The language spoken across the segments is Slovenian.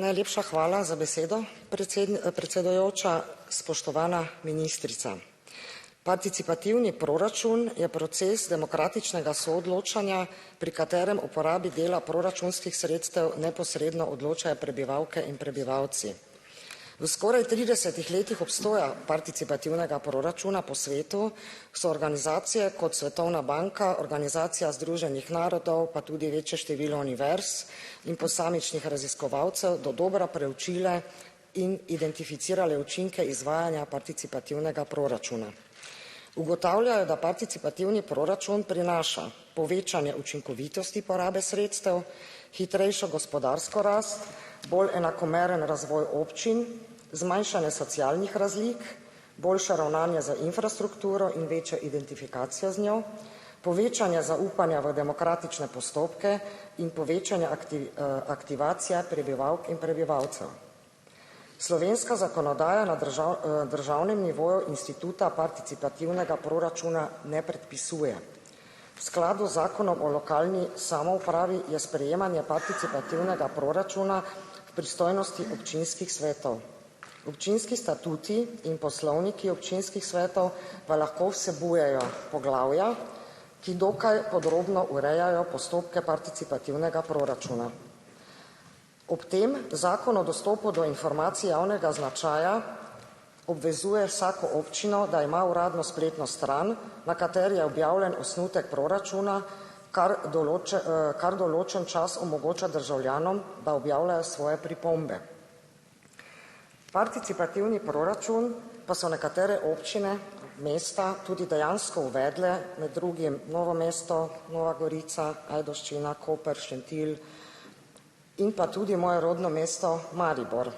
Najlepša hvala za besedo, predsedujoča, spoštovana ministrica. Participativni proračun je proces demokratičnega soodločanja, pri katerem uporabi dela proračunskih sredstev neposredno odločajo prebivalke in prebivalci. V skoraj 30 letih obstoja participativnega proračuna po svetu so organizacije kot Svetovna banka, Organizacija združenih narodov, pa tudi večje število univerz in posamičnih raziskovalcev dodobra preučile in identificirale učinke izvajanja participativnega proračuna. Ugotavljajo, da participativni proračun prinaša povečanje učinkovitosti porabe sredstev, hitrejšo gospodarsko rast, bolj enakomeren razvoj občin, zmanjšanje socialnih razlik, boljše ravnanje za infrastrukturo in večjo identifikacijo z njo, povečanje zaupanja v demokratične postopke in povečanje aktivacije prebivalk in prebivalcev. Slovenska zakonodaja na državnem nivoju instituta participativnega proračuna ne predpisuje. V skladu z zakonom o lokalni samoupravi je sprejemanje participativnega proračuna v pristojnosti občinskih svetov. Občinski statuti in poslovniki občinskih svetov pa lahko vsebujejo poglavja, ki dokaj podrobno urejajo postopke participativnega proračuna. Ob tem zakon o dostopu do informacij javnega značaja obvezuje vsako občino, da ima uradno spletno stran, na kateri je objavljen osnutek proračuna, kar določen čas omogoča državljanom, da objavljajo svoje pripombe. Participativni proračun pa so nekatere občine, mesta tudi dejansko uvedle, med drugim Novo mesto, Nova Gorica, Ajdovščina, Koper, Šentilj in pa tudi moje rodno mesto Maribor,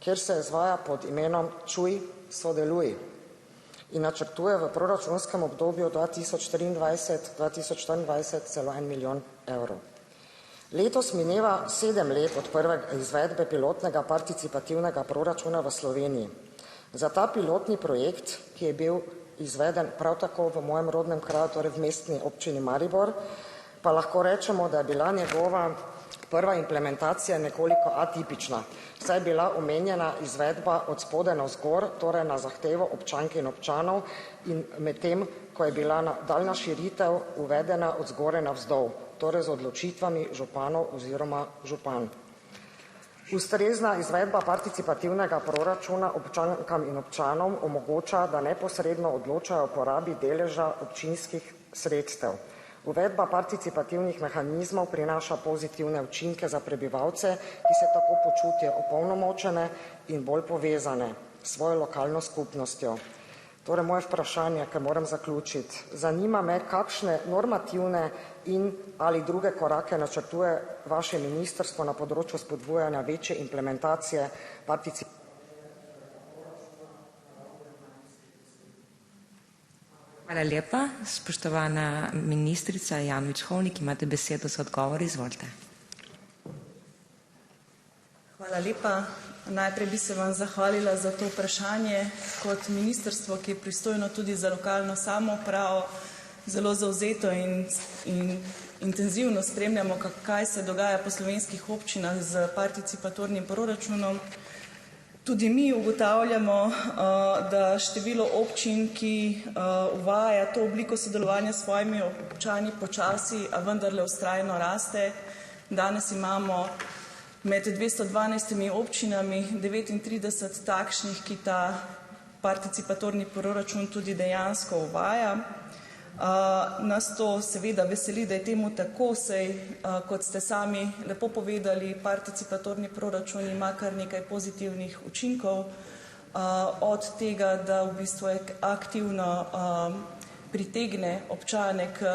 kjer se izvaja pod imenom Čuj, sodeluj in načrtuje v proračunskem obdobju 2023-2024 celo 1 milijon evrov. Letos mineva 7 let od prve izvedbe pilotnega participativnega proračuna v Sloveniji. Za ta pilotni projekt, ki je bil izveden prav tako v mojem rodnem kraju, torej v mestni občini Maribor, pa lahko rečemo, da je bila njegova prva implementacija nekoliko atipična, saj je bila omenjena izvedba od spodaj navzgor, torej na zahtevo občank in občanov, in medtem, ko je bila daljna širitev uvedena od zgoraj navzdol, torej z odločitvami županov oziroma županj. Ustrezna izvedba participativnega proračuna občankam in občanom omogoča, da neposredno odločajo o porabi deleža občinskih sredstev. Uvedba participativnih mehanizmov prinaša pozitivne učinke za prebivalce, ki se tako počutijo opolnomočene in bolj povezane s svojo lokalno skupnostjo. Torej, moje vprašanje, ker moram zaključiti, zanima me, kakšne normativne in ali druge korake načrtuje vaše ministrstvo na področju spodbujanja večje implementacije Hvala lepa. Spoštovana ministrica Ajanović Hovnik, imate besedo za odgovor, izvolite. Hvala lepa. Najprej bi se vam zahvalila za to vprašanje. Kot ministrstvo, ki je pristojno tudi za lokalno samoupravo, zelo zavzeto in intenzivno spremljamo, kaj se dogaja po slovenskih občinah z participatornim proračunom. Tudi mi ugotavljamo, da število občin, ki uvaja to obliko sodelovanja s svojimi občani, počasi, a vendarle vztrajno raste. Danes imamo med 212 občinami 39 takšnih, ki ta participatorni proračun tudi dejansko uvaja. Nas to seveda veseli, da je temu tako, saj, kot ste sami lepo povedali, participatorni proračun ima kar nekaj pozitivnih učinkov, od tega, da v bistvu aktivno pritegne občane k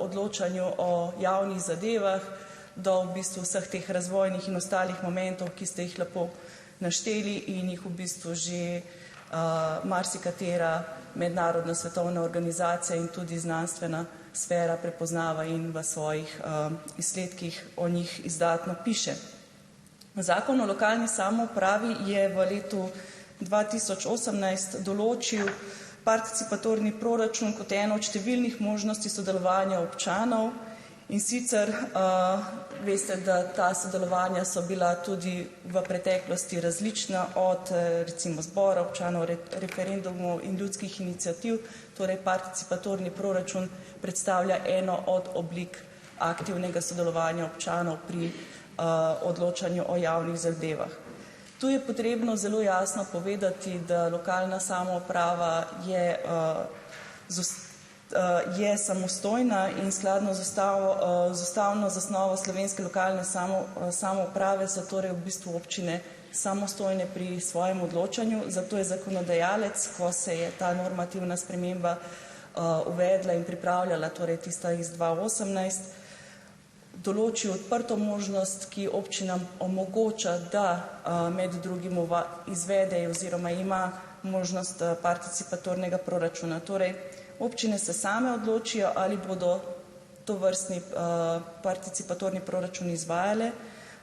odločanju o javnih zadevah, do v bistvu vseh teh razvojnih in ostalih momentov, ki ste jih lepo našteli in jih v bistvu že marsikatera mednarodna svetovna organizacija in tudi znanstvena sfera prepoznava in v svojih izsledkih o njih izdatno piše. Zakon o lokalni samoupravi je v letu 2018 določil participatorni proračun kot eno od številnih možnosti sodelovanja občanov In sicer veste, da ta sodelovanja so bila tudi v preteklosti različna, od recimo zbora občanov, referendumov in ljudskih iniciativ. Torej participatorni proračun predstavlja eno od oblik aktivnega sodelovanja občanov pri odločanju o javnih zadevah. Tu je potrebno zelo jasno povedati, da lokalna samouprava je samostojna in skladno z ustavno zasnovo slovenske lokalne samouprave so torej v bistvu občine samostojne pri svojem odločanju. Zato je zakonodajalec, ko se je ta normativna sprememba uvedla in pripravljala, torej tista iz 2018, določil odprto možnost, ki občinam omogoča, da med drugim izvedejo oziroma ima možnost participatornega proračuna. Torej, občine se same odločijo, ali bodo tovrstni participatorni proračun izvajale,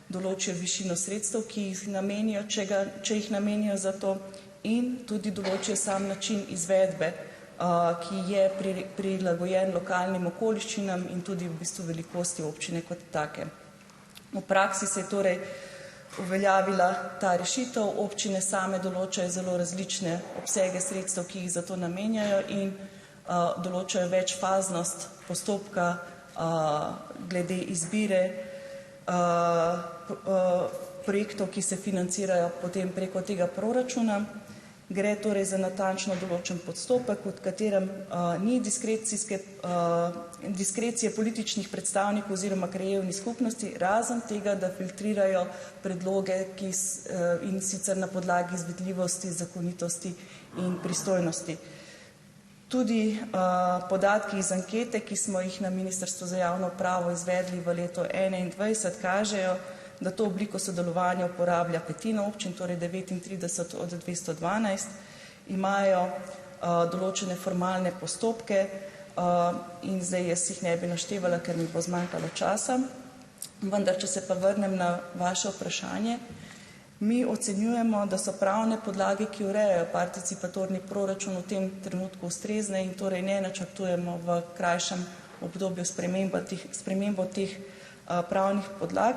določijo višino sredstev, ki jih namenijo, če jih namenijo za to, in tudi določijo sam način izvedbe, ki je prilagojen lokalnim okoliščinam in tudi v bistvu velikosti občine kot take. V praksi se je torej uveljavila ta rešitev. Občine same določajo zelo različne obsege sredstev, ki jih za to namenjajo, in določajo večfaznost postopka glede izbire projektov, ki se financirajo potem preko tega proračuna. Gre torej za natančno določen postopek, v katerem ni diskrecije političnih predstavnikov oziroma krajevnih skupnosti, razen tega, da filtrirajo predloge, in sicer na podlagi izvedljivosti, zakonitosti in pristojnosti. Tudi podatki iz ankete, ki smo jih na Ministrstvu za javno upravo izvedli v letu 2021, kažejo, da to obliko sodelovanja uporablja petina občin, torej 39 od 212, imajo določene formalne postopke in zdaj jaz jih ne bi naštevala, ker mi bo zmanjkalo časa. Vendar, če se pa vrnem na vaše vprašanje, mi ocenjujemo, da so pravne podlage, ki urejajo participatorni proračun, v tem trenutku ustrezne in torej ne načrtujemo v krajšem obdobju spremembo teh pravnih podlag.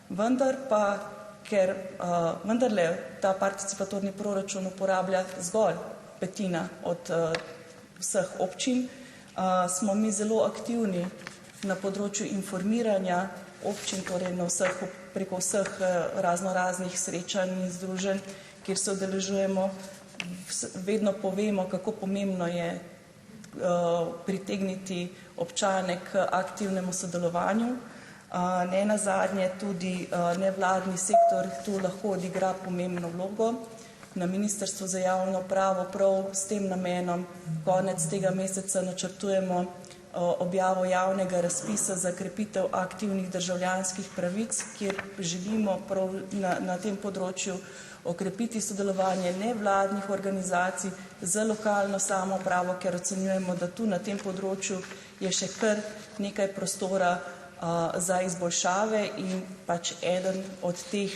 Vendar pa, ker vendarle ta participatorni proračun uporablja zgolj petina od vseh občin, smo mi zelo aktivni na področju informiranja občin, torej preko vseh raznoraznih srečanj in združenj, kjer se udeležujemo. Vedno povemo, kako pomembno je pritegniti občane k aktivnemu sodelovanju. Ne nazadnje tudi nevladni sektor tu lahko odigra pomembno vlogo. Na Ministrstvu za javno upravo prav s tem namenom konec tega meseca načrtujemo objavo javnega razpisa za krepitev aktivnih državljanskih pravic, kjer želimo prav na tem področju okrepiti sodelovanje nevladnih organizacij z lokalno samoupravo, ker ocenjujemo, da tu na tem področju je še kar nekaj prostora za izboljšave in pač eden od teh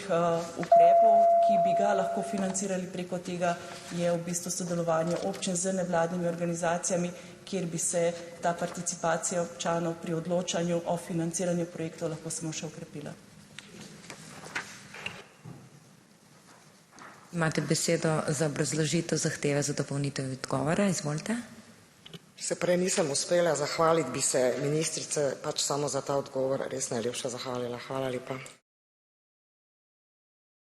ukrepov, ki bi ga lahko financirali preko tega, je v bistvu sodelovanje občin z nevladnimi organizacijami, kjer bi se ta participacija občanov pri odločanju o financiranju projektov lahko samo še okrepila. Imate besedo za obrazložitev zahteve za dopolnitev odgovora. Izvolite. Se prej nisem uspela zahvaliti, bi se ministrice pač samo za ta odgovor res najlepša zahvalila. Hvala lepa.